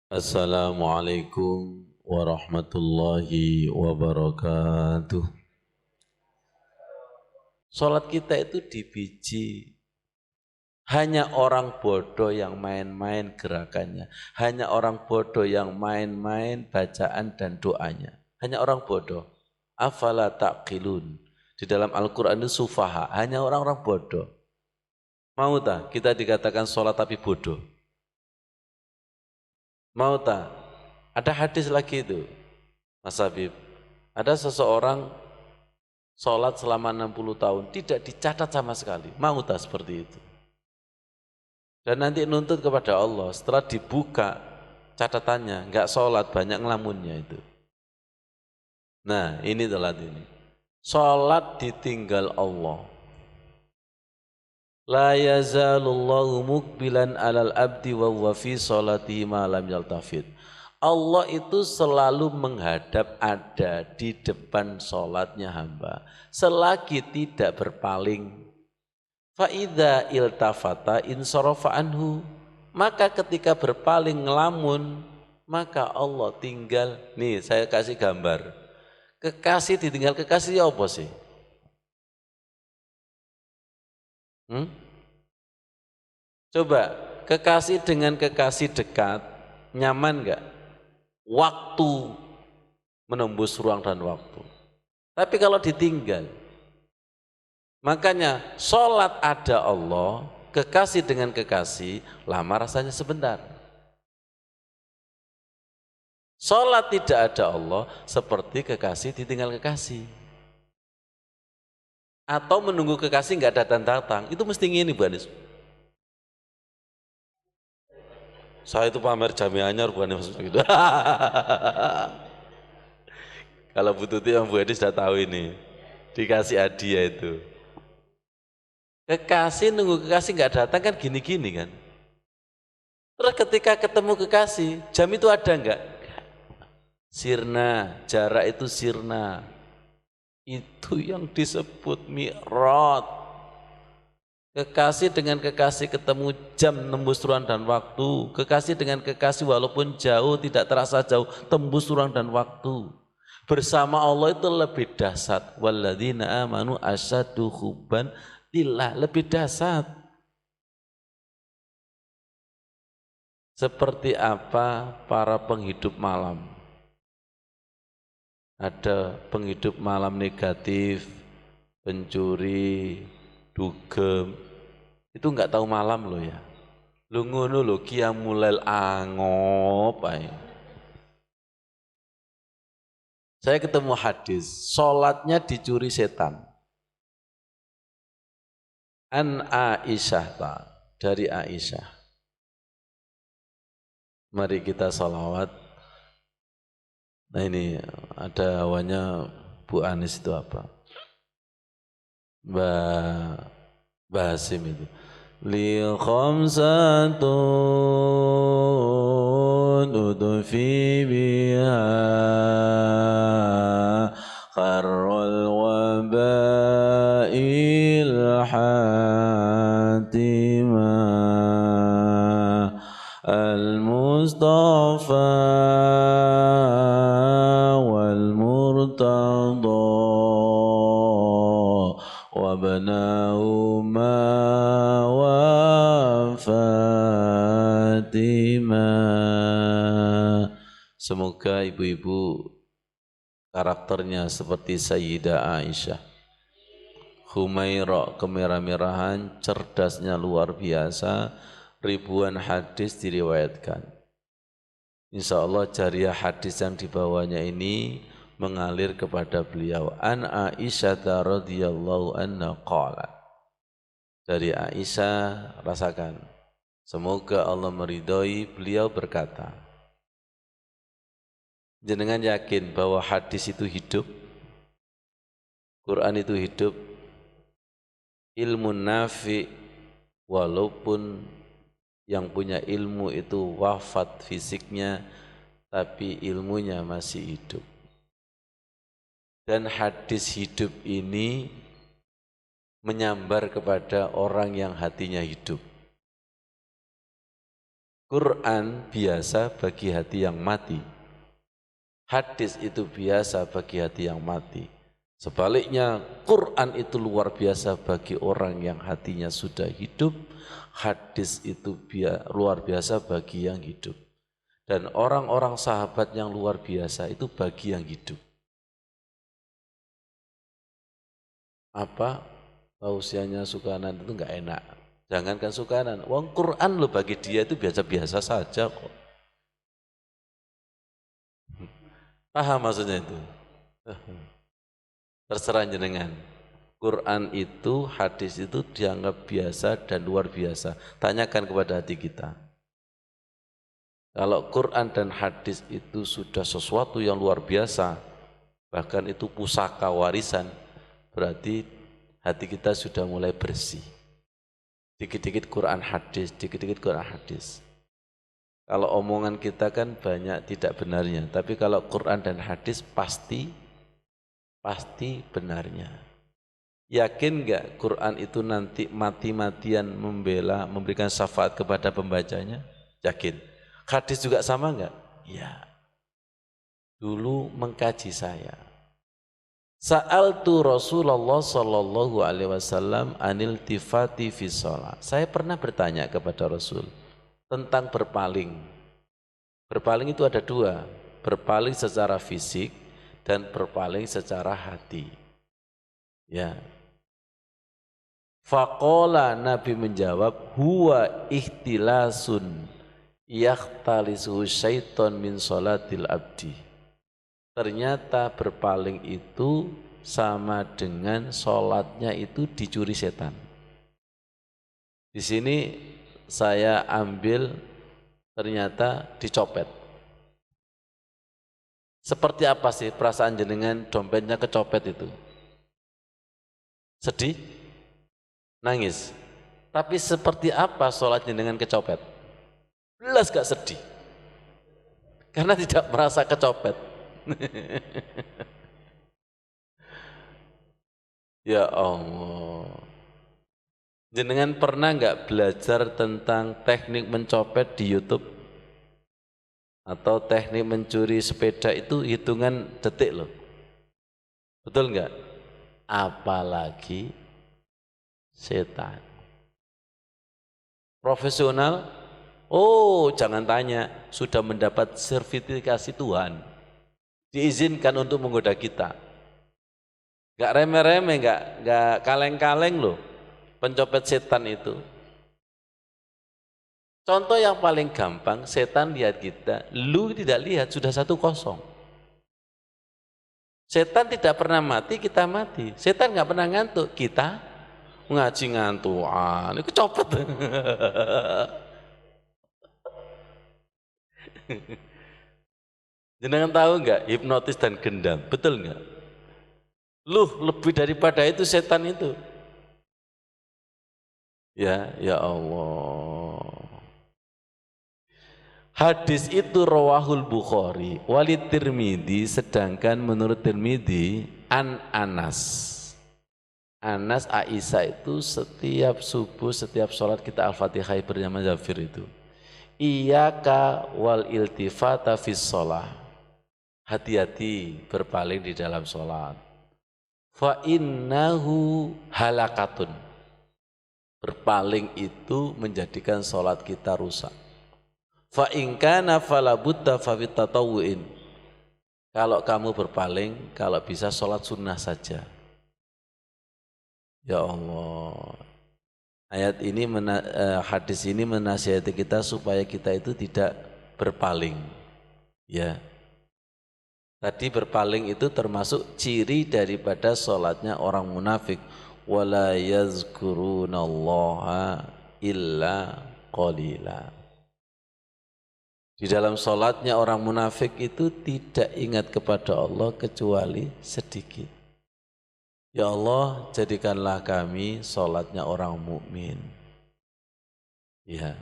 Assalamualaikum warahmatullahi wabarakatuh. Salat kita itu dibiji. Hanya orang bodoh yang main-main gerakannya. Hanya orang bodoh yang main-main bacaan dan doanya. Hanya orang bodoh. Afala taqilun. Di dalam Al-Quran itu sufaha. Hanya orang-orang bodoh. Mau tak kita dikatakan salat tapi bodoh? Mau tak? Ada hadis lagi itu, Mas Habib. Ada seseorang sholat selama 60 tahun, tidak dicatat sama sekali. Mau tak seperti itu? Dan nanti nuntut kepada Allah, setelah dibuka catatannya, enggak sholat, banyak ngelamunnya itu. Nah, ini telat ini. Sholat ditinggal Allah. La yazalullahu mukbilan alal abdi wa huwa fi sholatihi ma lam yaltafid. Allah itu selalu menghadap ada di depan sholatnya hamba selagi tidak berpaling. Fa'idha iltafata insarafa anhu, maka ketika berpaling ngelamun, maka Allah tinggal. Nih saya kasih gambar, kekasih ditinggal kekasih apa sih? Coba kekasih dengan kekasih dekat, nyaman enggak? Waktu menembus ruang dan waktu. Tapi kalau ditinggal, makanya sholat ada Allah, kekasih dengan kekasih, lama rasanya sebentar. Sholat tidak ada Allah, seperti kekasih ditinggal kekasih. Atau menunggu kekasih nggak datang-datang, itu mesti ngini Bu Anis. Saya itu pamer jamiahnya bukan gitu. Kalau Bu Tuti sama Bu Edi sudah tahu ini, dikasih hadiah itu. Kekasih nunggu kekasih nggak datang kan gini-gini kan. Terus ketika ketemu kekasih, jam itu ada nggak? Sirna, jarak itu sirna. Itu yang disebut mi'raj. Kekasih dengan kekasih ketemu jam tembus ruang dan waktu. Kekasih dengan kekasih walaupun jauh tidak terasa jauh, tembus ruang dan waktu. Bersama Allah itu lebih dahsyat. Walladzina amanu asyaddu hubban lillah, lebih dahsyat. Seperti apa para penghidup malam? Ada penghidup malam negatif, pencuri, dugem, itu enggak tahu malam loh ya. Lu ngono lho qiyamul angop ae. Saya ketemu hadis, sholatnya dicuri setan. An Aisyah dari Aisyah. Mari kita sholawat. Nah ini ada awalnya Bu Anis itu apa? Mbak Hasim itu. Li khamsatun udfi biha kharrul wabail hatimah al-mustafa wal-murtada wabnahuma wa Fatimah. Semoga ibu-ibu karakternya seperti Sayyidah Aisyah. Humaira kemerah-merahan, cerdasnya luar biasa, ribuan hadis diriwayatkan. Insya Allah jariah hadis yang dibawanya ini mengalir kepada beliau. An Aisyah radhiyallahu anha qalat. Dari Aisyah, rasakan. Semoga Allah meridhoi, beliau berkata, jenengan yakin bahwa hadis itu hidup, Quran itu hidup, ilmu nafi, walaupun yang punya ilmu itu wafat fisiknya, tapi ilmunya masih hidup. Dan hadis hidup ini menyambar kepada orang yang hatinya hidup. Quran biasa bagi hati yang mati. Hadis itu biasa bagi hati yang mati. Sebaliknya, Quran itu luar biasa bagi orang yang hatinya sudah hidup. Hadis itu luar biasa bagi yang hidup. Dan orang-orang sahabat yang luar biasa itu bagi yang hidup. Apa? Tausiahnya Sukanan itu enggak enak. Jangankan Sukanan, wong Quran lo bagi dia itu biasa-biasa saja kok. Paham maksudnya itu? Terserah jenengan. Quran itu, hadis itu dianggap biasa dan luar biasa. Tanyakan kepada hati kita. Kalau Quran dan hadis itu sudah sesuatu yang luar biasa, bahkan itu pusaka warisan, berarti hati kita sudah mulai bersih. Dikit-dikit Quran hadis, dikit-dikit Quran hadis. Kalau omongan kita kan banyak tidak benarnya, tapi kalau Quran dan hadis pasti benarnya. Yakin enggak Quran itu nanti mati-matian memberikan syafaat kepada pembacanya? Yakin. Hadis juga sama enggak? Ya. Dulu mengkaji saya. Sa'altu Rasulullah sallallahu alaihi wasallam anil tifati fi shalah. Saya pernah bertanya kepada Rasul tentang berpaling. Berpaling itu ada dua, berpaling secara fisik dan berpaling secara hati. Ya. Faqala, Nabi menjawab, huwa ihtilasun yakhtalisuhu syaiton min sholatil abdi. Ternyata berpaling itu sama dengan sholatnya itu dicuri setan. Di sini saya ambil ternyata dicopet. Seperti apa sih perasaan jenengan dompetnya kecopet itu? Sedih? Nangis? Tapi seperti apa sholat jenengan kecopet? Jelas gak sedih? Karena tidak merasa kecopet. Ya Allah. Jenengan pernah nggak belajar tentang teknik mencopet di YouTube? Atau teknik mencuri sepeda itu hitungan detik loh. Betul nggak? Apalagi setan. Profesional? Oh, jangan tanya, sudah mendapat sertifikasi Tuhan. Diizinkan untuk menggoda kita. Gak remeh-remeh, gak kaleng-kaleng loh pencopet setan itu. Contoh yang paling gampang, setan lihat kita, lu tidak lihat, sudah 1-0. Setan tidak pernah mati, kita mati. Setan gak pernah ngantuk, kita ngaji ngantuan, itu copet. Jenengan tahu nggak hipnotis dan gendam, betul nggak? Lebih daripada itu setan itu. Ya Allah. Hadis itu rawahul Bukhari, walid Tirmidzi, sedangkan menurut Tirmidzi an Anas. Anas Aisyah itu setiap subuh, setiap sholat kita Al-Fatihah bersama Zafir itu. Iyaka wal iltifata fis sholah. Hati-hati berpaling di dalam sholat. Fa innahu halakatun. Berpaling itu menjadikan sholat kita rusak. Fa in kana fala budda fa fit tatawwu'in. Kalau kamu berpaling, kalau bisa sholat sunnah saja. Ya Allah. Ayat ini hadis ini menasihati kita supaya kita itu tidak berpaling. Ya. Tadi berpaling itu termasuk ciri daripada sholatnya orang munafik. Wala yazkurunallaha illa qalila. Di dalam sholatnya orang munafik itu tidak ingat kepada Allah kecuali sedikit. Ya Allah, jadikanlah kami sholatnya orang mukmin. Ya.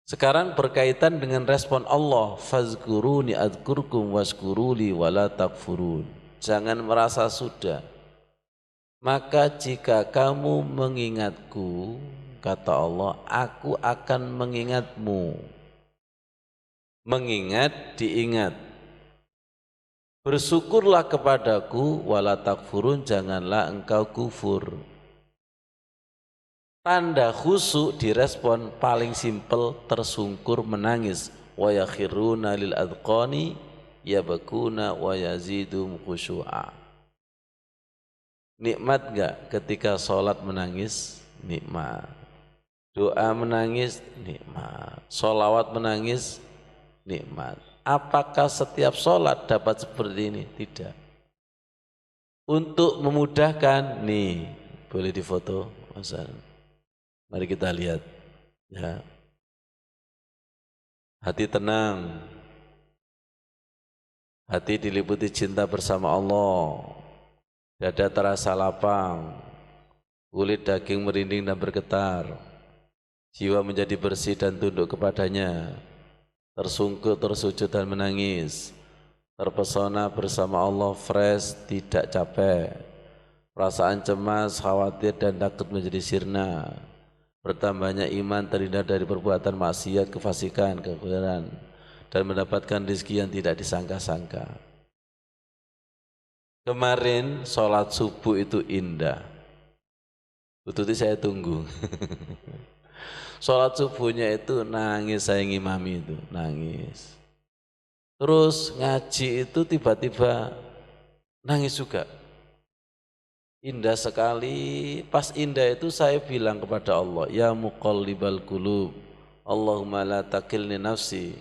Sekarang berkaitan dengan respon Allah, fazkuruni adzkurkum waskuruli wala takfurun. Jangan merasa sudah. Maka jika kamu mengingatku, kata Allah, aku akan mengingatmu. mengingat diingat. Bersyukurlah kepadaku wala takfurun, janganlah engkau kufur. Tanda khusyuk direspon paling simpel, tersungkur menangis. Wa yakhiruna lil adqani yabkuna wa yazidum khusyu'a. Nikmat enggak ketika sholat menangis? Nikmat. Doa menangis? Nikmat. Sholawat menangis? Nikmat. Apakah setiap sholat dapat seperti ini? Tidak. Untuk memudahkan, nih boleh difoto, Mas. Mari kita lihat. Ya. Hati tenang, hati diliputi cinta bersama Allah, dada terasa lapang, kulit daging merinding dan bergetar, jiwa menjadi bersih dan tunduk kepadanya, tersungkur, tersujud dan menangis, terpesona bersama Allah, fresh, tidak capek, perasaan cemas, khawatir dan takut menjadi sirna, bertambahnya iman, terhindar dari perbuatan maksiat, kefasikan, kekafiran, dan mendapatkan rezeki yang tidak disangka-sangka. Kemarin sholat subuh itu indah, betul saya tunggu. Sholat subuhnya itu nangis, saya ngimami itu, nangis. Terus ngaji itu tiba-tiba nangis juga. Indah sekali. Pas indah itu saya bilang kepada Allah, ya muqallibal qulub, Allahumma la takilni nafsi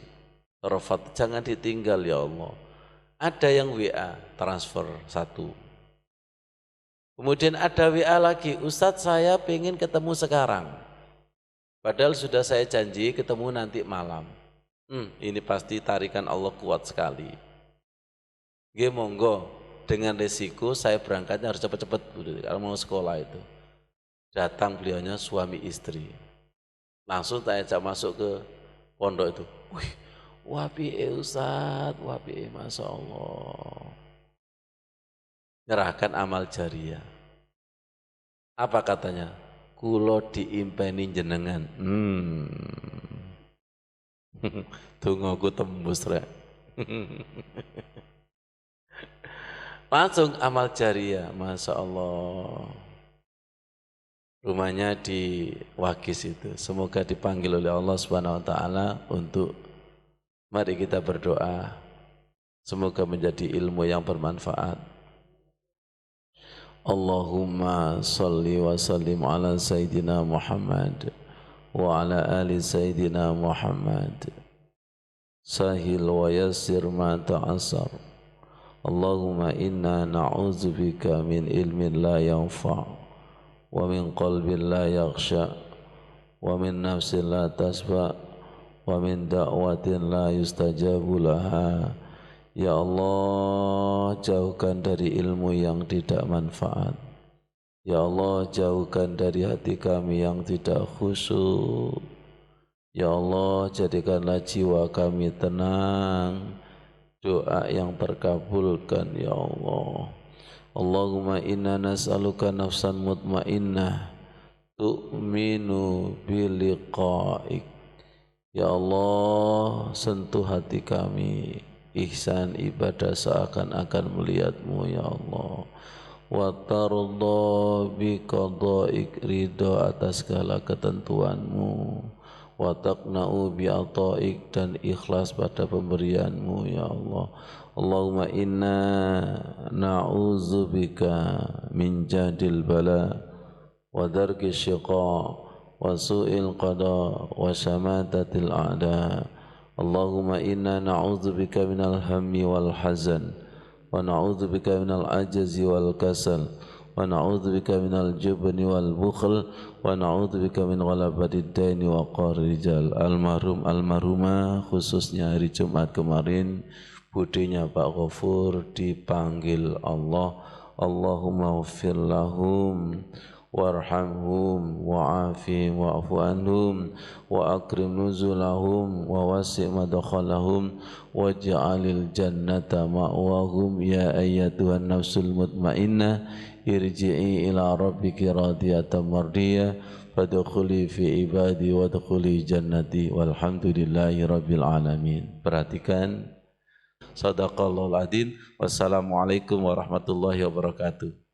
tarfat, jangan ditinggal ya Allah. Ada yang WA transfer 1. Kemudian ada WA lagi, Ustadz saya pengen ketemu sekarang, padahal sudah saya janji ketemu nanti malam. Ini pasti tarikan Allah kuat sekali. Nggih monggo, dengan resiko saya berangkatnya harus cepat-cepat kalau mau sekolah itu. Datang beliaunya suami istri. Langsung saya ajak masuk ke pondok itu. Wih, wapi Ustaz, wapi Masya Allah. Nyerahkan amal jariah. Apa katanya? Kulo diimpeni jenengan. Tunggu tembus rek. Langsung amal jariah, Masya Allah. Rumahnya di Wakis itu. Semoga dipanggil oleh Allah Subhanahu Wa Taala untuk, mari kita berdoa. Semoga menjadi ilmu yang bermanfaat. Allahumma salli wa sallim ala Sayyidina Muhammad wa ala ali Sayyidina Muhammad. Sahil wa yassir ma ta'asar. Allahumma inna na'udzubika min ilmin la yanfa' wa min qalbin la yakhsha' wa min nafsin la tasba' wa min da'watin la yustajabu laha. Ya Allah, jauhkan dari ilmu yang tidak manfaat. Ya Allah, jauhkan dari hati kami yang tidak khusyuk. Ya Allah, jadikanlah jiwa kami tenang, doa yang terkabulkan ya Allah. Allahumma inna nas'aluka nafsan mutmainnah tu'minu biliqa'ik. Ya Allah, sentuh hati kami, ihsan ibadah seakan-akan melihatmu ya Allah. Wa tarda biqada'ik, ridho atas segala ketentuanmu. Wa taqna'u bi'ata'ik, dan ikhlas pada pemberianmu ya Allah. Allahumma inna na'udzubika min jahdil bala wa darki syiqa wa su'il qada wa syamatatil a'da. Allahumma inna na'udzubika minal hammi wal hazan wa na'udzubika minal ajzi wal kasal wa na'udzubika minal jubni wal bukhl wa na'udzubika min ghalabatid daini wa qahri rijal. Almarhum almarhumah, khususnya hari Jumat kemarin budinya Pak Ghafur dipanggil Allah. Allahumma ighfir lahum warhamhum wa'afihim wa'fu anhum wa akrim nuzulahum wa wasi' madkhalahum waj'alil jannata ma'wahum. Ya ayyatuhan nafsul mutmainnah irji'i ila rabbiki radiyatan mardiyah fadkhuli fi ibadi wadkhuli jannati walhamdulillahi rabbil alamin. Perhatikan. Shadaqallahul adzim. Wassalamualaikum warahmatullahi wabarakatuh.